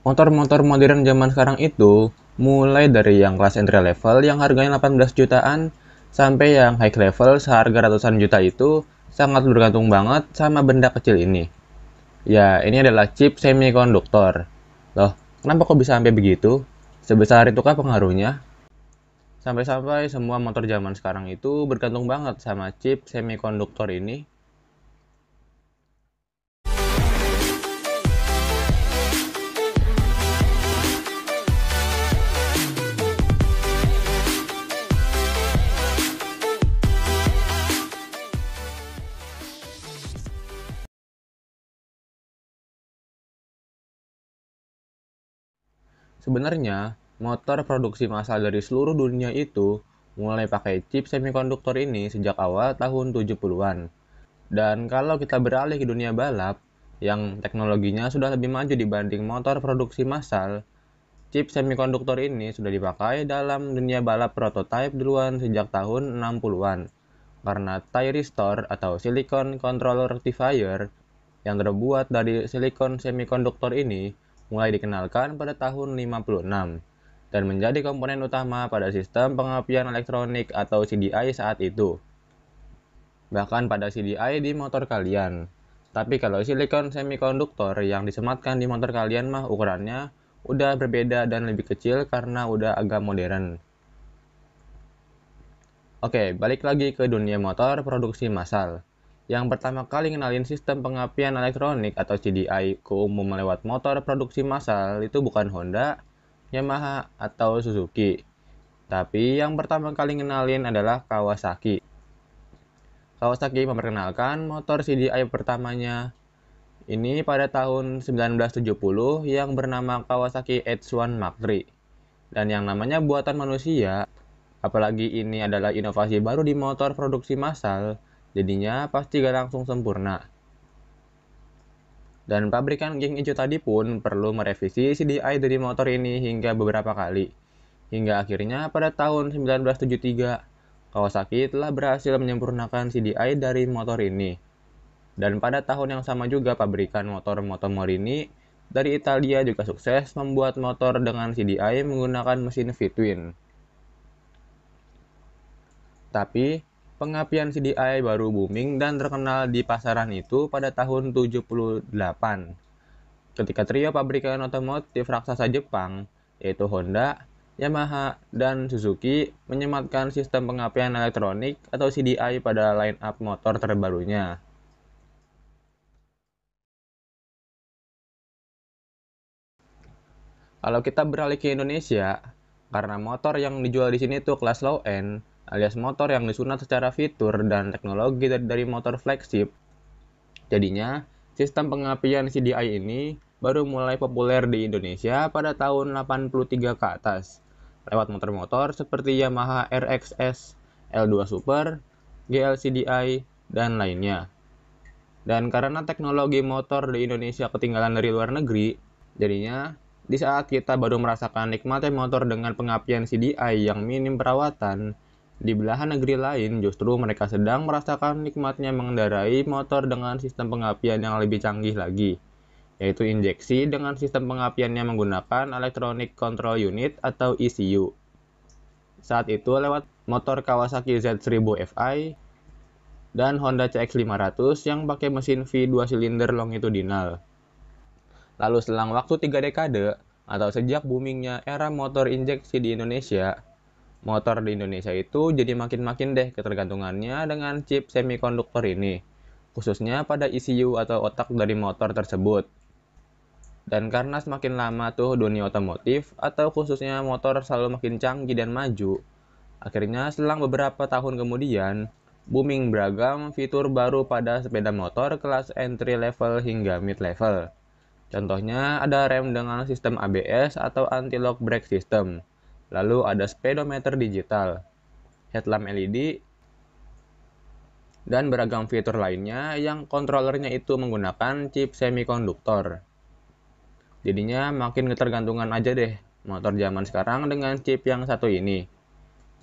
Motor-motor modern zaman sekarang itu mulai dari yang kelas entry level yang harganya 18 jutaan sampai yang high level seharga ratusan juta itu sangat bergantung banget sama benda kecil ini. Ya, ini adalah chip semikonduktor. Loh, kenapa kok bisa sampai begitu? Sebesar itukah pengaruhnya? Sampai-sampai semua motor zaman sekarang itu bergantung banget sama chip semikonduktor ini. Sebenarnya, motor produksi massal dari seluruh dunia itu mulai pakai chip semikonduktor ini sejak awal tahun 70-an. Dan kalau kita beralih ke dunia balap, yang teknologinya sudah lebih maju dibanding motor produksi massal, chip semikonduktor ini sudah dipakai dalam dunia balap prototipe duluan sejak tahun 60-an. Karena thyristor atau silicon control rectifier yang terbuat dari silikon semikonduktor ini mulai dikenalkan pada tahun 56 dan menjadi komponen utama pada sistem pengapian elektronik atau CDI saat itu. Bahkan pada CDI di motor kalian. Tapi kalau silikon semikonduktor yang disematkan di motor kalian mah ukurannya udah berbeda dan lebih kecil karena udah agak modern. Oke, balik lagi ke dunia motor produksi massal. Yang pertama kali ngenalin sistem pengapian elektronik atau CDI ke umum lewat motor produksi massal itu bukan Honda, Yamaha, atau Suzuki. Tapi yang pertama kali ngenalin adalah Kawasaki. Kawasaki memperkenalkan motor CDI pertamanya ini pada tahun 1970 yang bernama Kawasaki H1 Mark III. Dan yang namanya buatan manusia, apalagi ini adalah inovasi baru di motor produksi massal, jadinya pasti gak langsung sempurna. Dan pabrikan geng hijau tadi pun perlu merevisi CDI dari motor ini hingga beberapa kali. Hingga akhirnya pada tahun 1973, Kawasaki telah berhasil menyempurnakan CDI dari motor ini. Dan pada tahun yang sama juga pabrikan motor-motor Morini dari Italia juga sukses membuat motor dengan CDI menggunakan mesin V-twin. Tapi, pengapian CDI baru booming dan terkenal di pasaran itu pada tahun 78. Ketika trio pabrikan otomotif raksasa Jepang, yaitu Honda, Yamaha, dan Suzuki menyematkan sistem pengapian elektronik atau CDI pada line-up motor terbarunya. Kalau kita beralih ke Indonesia, karena motor yang dijual di sini tuh kelas low end, alias motor yang disunat secara fitur dan teknologi dari motor flagship, jadinya sistem pengapian CDI ini baru mulai populer di Indonesia pada tahun 83 ke atas, lewat motor-motor seperti Yamaha RXS, L2 Super, GL CDI, dan lainnya. Dan karena teknologi motor di Indonesia ketinggalan dari luar negeri, jadinya di saat kita baru merasakan nikmatnya motor dengan pengapian CDI yang minim perawatan, di belahan negeri lain justru mereka sedang merasakan nikmatnya mengendarai motor dengan sistem pengapian yang lebih canggih lagi, yaitu injeksi dengan sistem pengapiannya menggunakan Electronic Control Unit atau ECU. Saat itu lewat motor Kawasaki Z1000 Fi dan Honda CX-500 yang pakai mesin V2 silinder longitudinal. Lalu selang waktu 3 dekade, atau sejak boomingnya era motor injeksi di Indonesia, motor di Indonesia itu jadi makin-makin deh ketergantungannya dengan chip semikonduktor ini, khususnya pada ECU atau otak dari motor tersebut. Dan karena semakin lama tuh dunia otomotif atau khususnya motor selalu makin canggih dan maju, akhirnya selang beberapa tahun kemudian, booming beragam fitur baru pada sepeda motor kelas entry level hingga mid level. Contohnya ada rem dengan sistem ABS atau anti-lock brake system. Lalu ada speedometer digital, headlamp LED, dan beragam fitur lainnya yang kontrolernya itu menggunakan chip semikonduktor. Jadinya makin ketergantungan aja deh motor zaman sekarang dengan chip yang satu ini.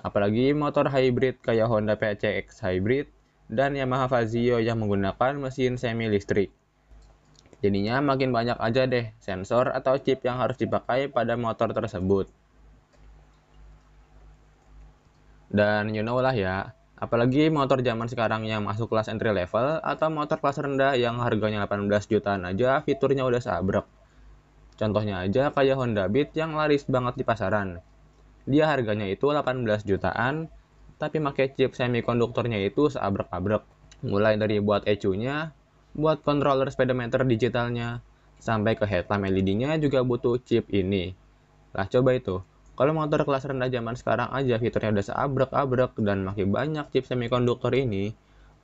Apalagi motor hybrid kayak Honda PCX Hybrid dan Yamaha Fazio yang menggunakan mesin semi listrik. Jadinya makin banyak aja deh sensor atau chip yang harus dipakai pada motor tersebut. Dan you know lah ya, apalagi motor zaman sekarang yang masuk kelas entry level atau motor kelas rendah yang harganya 18 jutaan aja fiturnya udah sabrek. Contohnya aja kayak Honda Beat yang laris banget di pasaran. Dia harganya itu 18 jutaan, tapi pakai chip semikonduktornya itu seabrek-abrek. Mulai dari buat ECU-nya, buat controller speedometer digitalnya, sampai ke headlamp LED-nya juga butuh chip ini. Lah coba itu, kalau motor kelas rendah zaman sekarang aja fiturnya udah seabrek-abrek dan makin banyak chip semikonduktor ini,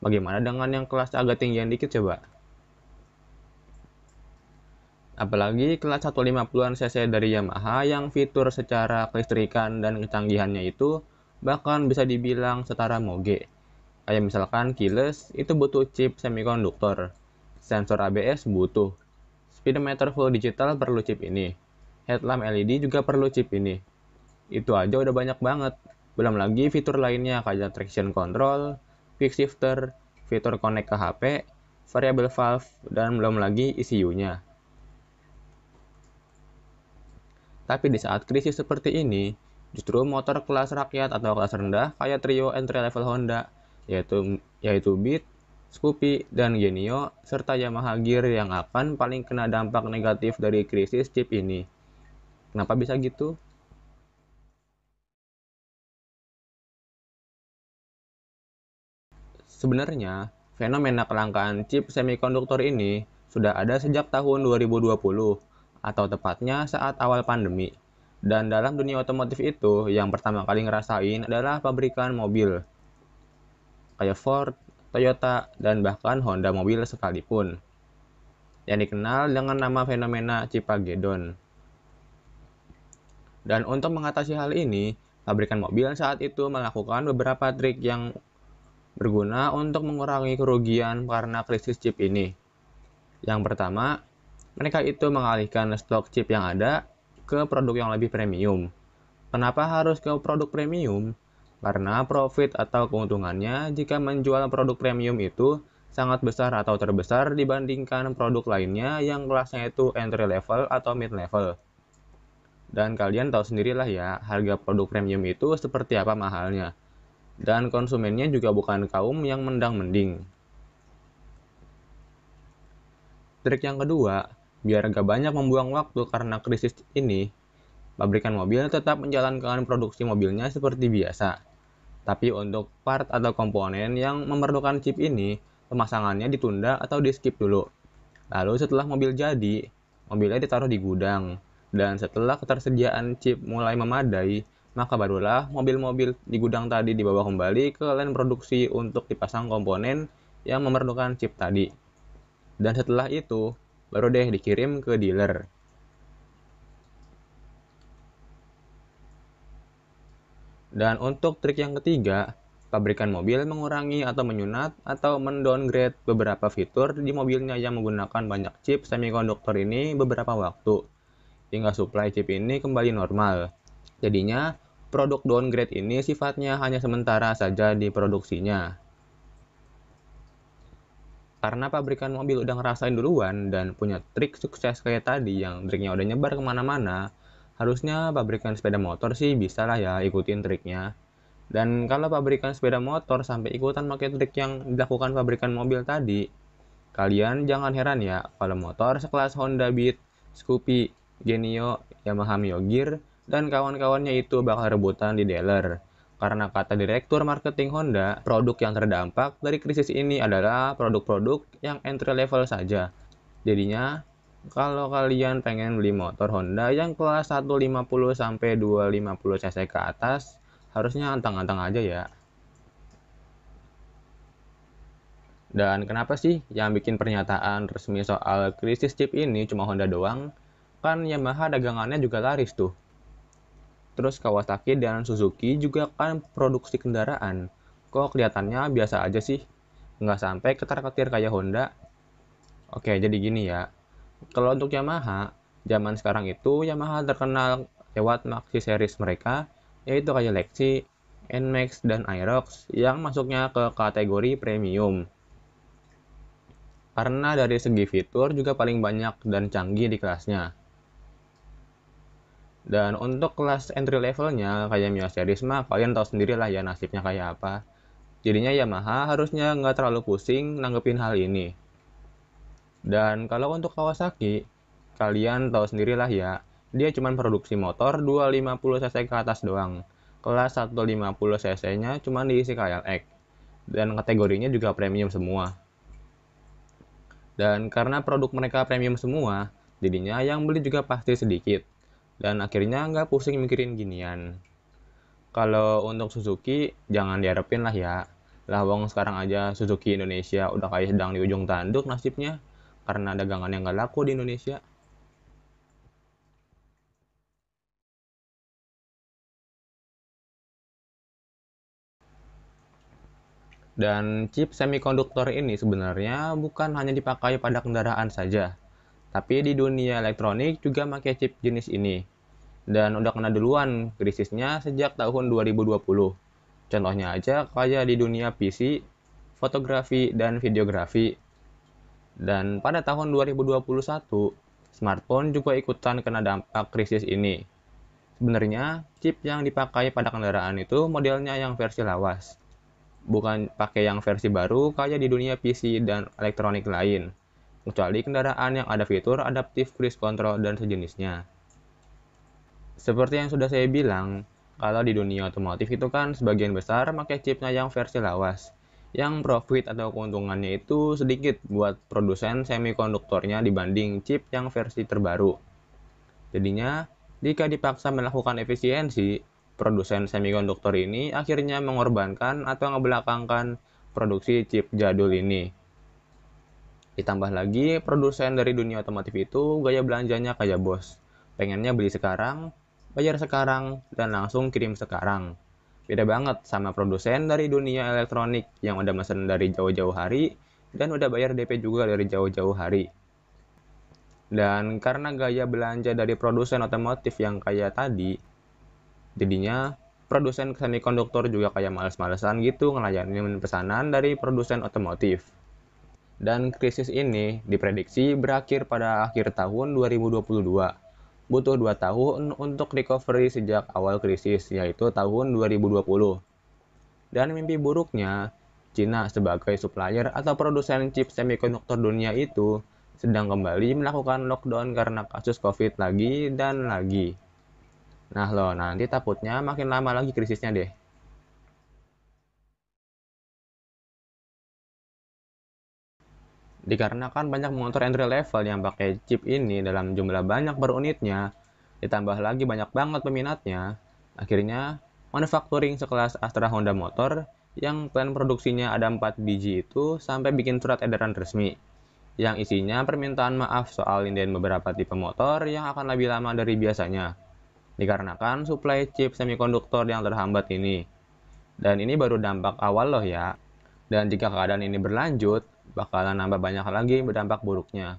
bagaimana dengan yang kelas agak tinggian dikit coba? Apalagi kelas 150-an cc dari Yamaha yang fitur secara kelistrikan dan kecanggihannya itu bahkan bisa dibilang setara Moge. Kayak misalkan keyless itu butuh chip semikonduktor, sensor ABS butuh, speedometer full digital perlu chip ini, headlamp LED juga perlu chip ini. Itu aja udah banyak banget. Belum lagi fitur lainnya kayak traction control, quick shifter, fitur connect ke HP, variable valve, dan belum lagi ECU-nya. Tapi di saat krisis seperti ini, justru motor kelas rakyat atau kelas rendah kayak trio entry level Honda, yaitu Beat, Scoopy, dan Genio, serta Yamaha Gear yang akan paling kena dampak negatif dari krisis chip ini. Kenapa bisa gitu? Sebenarnya, fenomena kelangkaan chip semikonduktor ini sudah ada sejak tahun 2020, atau tepatnya saat awal pandemi. Dan dalam dunia otomotif itu, yang pertama kali ngerasain adalah pabrikan mobil, kayak Ford, Toyota, dan bahkan Honda mobil sekalipun, yang dikenal dengan nama fenomena Chipagedon. Dan untuk mengatasi hal ini, pabrikan mobil saat itu melakukan beberapa trik yang berguna untuk mengurangi kerugian karena krisis chip ini. Yang pertama, mereka itu mengalihkan stok chip yang ada ke produk yang lebih premium. Kenapa harus ke produk premium? Karena profit atau keuntungannya jika menjual produk premium itu sangat besar atau terbesar dibandingkan produk lainnya yang kelasnya itu entry level atau mid level. Dan kalian tahu sendirilah ya, harga produk premium itu seperti apa mahalnya. Dan konsumennya juga bukan kaum yang mendang-mending. Trik yang kedua, biar gak banyak membuang waktu karena krisis ini, pabrikan mobil tetap menjalankan produksi mobilnya seperti biasa. Tapi untuk part atau komponen yang memerlukan chip ini, pemasangannya ditunda atau di-skip dulu. Lalu setelah mobil jadi, mobilnya ditaruh di gudang. Dan setelah ketersediaan chip mulai memadai, maka barulah mobil-mobil di gudang tadi dibawa kembali ke line produksi untuk dipasang komponen yang memerlukan chip tadi. Dan setelah itu, baru deh dikirim ke dealer. Dan untuk trik yang ketiga, pabrikan mobil mengurangi atau menyunat atau mendowngrade beberapa fitur di mobilnya yang menggunakan banyak chip semikonduktor ini beberapa waktu, hingga supply chip ini kembali normal. Jadinya, produk downgrade ini sifatnya hanya sementara saja di produksinya. Karena pabrikan mobil udah ngerasain duluan dan punya trik sukses kayak tadi yang triknya udah nyebar kemana-mana, harusnya pabrikan sepeda motor sih bisa lah ya ikutin triknya. Dan kalau pabrikan sepeda motor sampai ikutan pakai trik yang dilakukan pabrikan mobil tadi, kalian jangan heran ya kalau motor sekelas Honda Beat, Scoopy, Genio, Yamaha Mio Gear, dan kawan-kawannya itu bakal rebutan di dealer. Karena kata Direktur Marketing Honda, produk yang terdampak dari krisis ini adalah produk-produk yang entry level saja. Jadinya, kalau kalian pengen beli motor Honda yang kelas 150 sampai 250 cc ke atas, harusnya antang-antang aja ya. Dan kenapa sih yang bikin pernyataan resmi soal krisis chip ini cuma Honda doang? Kan Yamaha dagangannya juga laris tuh. Terus Kawasaki dan Suzuki juga kan produksi kendaraan. Kok kelihatannya biasa aja sih? Nggak sampai ketar-ketir kayak Honda. Oke, jadi gini ya. Kalau untuk Yamaha, zaman sekarang itu Yamaha terkenal lewat maxi series mereka, yaitu kayak Lexi, NMAX, dan Aerox yang masuknya ke kategori premium. karena dari segi fitur juga paling banyak dan canggih di kelasnya. Dan untuk kelas entry levelnya kayak Mio series mah kalian tahu sendiri lah ya nasibnya kayak apa. Jadinya Yamaha harusnya nggak terlalu pusing nanggepin hal ini. Dan kalau untuk Kawasaki, kalian tahu sendirilah ya, dia cuma produksi motor 250 cc ke atas doang. Kelas 150 cc-nya cuma diisi KLX. Dan kategorinya juga premium semua. Dan karena produk mereka premium semua, jadinya yang beli juga pasti sedikit. Dan akhirnya nggak pusing mikirin ginian. Kalau untuk Suzuki, jangan diharapin lah ya. Lah wong sekarang aja Suzuki Indonesia udah kayak sedang di ujung tanduk nasibnya. Karena dagangan yang nggak laku di Indonesia. Dan chip semikonduktor ini sebenarnya bukan hanya dipakai pada kendaraan saja. Tapi di dunia elektronik juga pakai chip jenis ini. Dan udah kena duluan krisisnya sejak tahun 2020. Contohnya aja kayak di dunia PC, fotografi, dan videografi. Dan pada tahun 2021, smartphone juga ikutan kena dampak krisis ini. Sebenarnya, chip yang dipakai pada kendaraan itu modelnya yang versi lawas. Bukan pakai yang versi baru kayak di dunia PC dan elektronik lain. Kecuali kendaraan yang ada fitur adaptive cruise control dan sejenisnya. Seperti yang sudah saya bilang, kalau di dunia otomotif itu kan sebagian besar pakai chipnya yang versi lawas. Yang profit atau keuntungannya itu sedikit buat produsen semikonduktornya dibanding chip yang versi terbaru. Jadinya, jika dipaksa melakukan efisiensi, produsen semikonduktor ini akhirnya mengorbankan atau ngebelakangkan produksi chip jadul ini. Ditambah lagi, produsen dari dunia otomotif itu gaya belanjanya kayak bos. Pengennya beli sekarang, bayar sekarang, dan langsung kirim sekarang. Beda banget sama produsen dari dunia elektronik yang udah mesen dari jauh-jauh hari, dan udah bayar DP juga dari jauh-jauh hari. Dan karena gaya belanja dari produsen otomotif yang kayak tadi, jadinya produsen semikonduktor juga kayak males-malesan gitu ngelayanin pesanan dari produsen otomotif. Dan krisis ini diprediksi berakhir pada akhir tahun 2022. Butuh 2 tahun untuk recovery sejak awal krisis, yaitu tahun 2020. Dan mimpi buruknya, Cina sebagai supplier atau produsen chip semikonduktor dunia itu sedang kembali melakukan lockdown karena kasus COVID lagi dan lagi. Nah loh, nanti takutnya makin lama lagi krisisnya deh. Dikarenakan banyak motor entry level yang pakai chip ini dalam jumlah banyak per unitnya, ditambah lagi banyak banget peminatnya, akhirnya manufacturing sekelas Astra Honda Motor yang plan produksinya ada 4 biji itu sampai bikin surat edaran resmi, yang isinya permintaan maaf soal inden beberapa tipe motor yang akan lebih lama dari biasanya, dikarenakan suplai chip semikonduktor yang terhambat ini. Dan ini baru dampak awal loh ya. Dan jika keadaan ini berlanjut, bakalan nambah banyak lagi berdampak buruknya.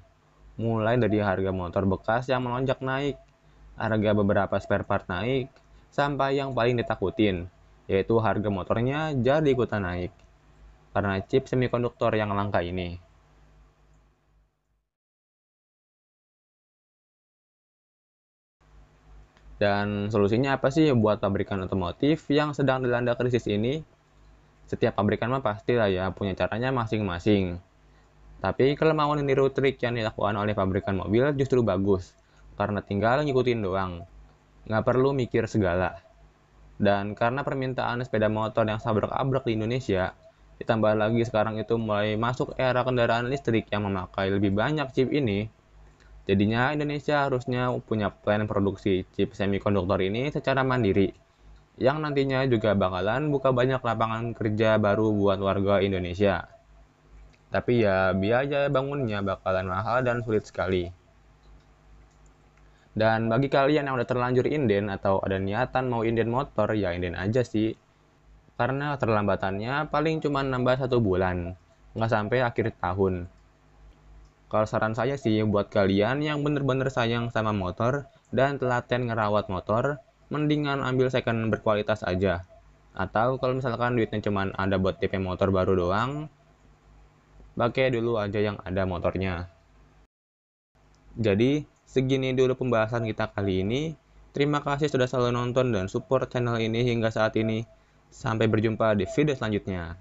Mulai dari harga motor bekas yang melonjak naik, harga beberapa spare part naik, sampai yang paling ditakutin, yaitu harga motornya jadi ikutan naik. Karena chip semikonduktor yang langka ini. Dan solusinya apa sih buat pabrikan otomotif yang sedang dilanda krisis ini? Setiap pabrikan mah pasti lah ya punya caranya masing-masing. Tapi kalau mau niru trik yang dilakukan oleh pabrikan mobil justru bagus, karena tinggal ngikutin doang. Nggak perlu mikir segala. Dan karena permintaan sepeda motor yang sabrak-abrak di Indonesia, ditambah lagi sekarang itu mulai masuk era kendaraan listrik yang memakai lebih banyak chip ini, jadinya Indonesia harusnya punya plan produksi chip semikonduktor ini secara mandiri, yang nantinya juga bakalan buka banyak lapangan kerja baru buat warga Indonesia. Tapi ya biaya bangunnya bakalan mahal dan sulit sekali. Dan bagi kalian yang udah terlanjur inden atau ada niatan mau inden motor, ya inden aja sih. Karena terlambatannya paling cuma nambah 1 bulan, nggak sampai akhir tahun. Kalau saran saya sih buat kalian yang bener-bener sayang sama motor dan telaten ngerawat motor, mendingan ambil second berkualitas aja. Atau kalau misalkan duitnya cuma ada buat DP motor baru doang, pakai dulu aja yang ada motornya. Jadi, segini dulu pembahasan kita kali ini. Terima kasih sudah selalu nonton dan support channel ini hingga saat ini. Sampai berjumpa di video selanjutnya.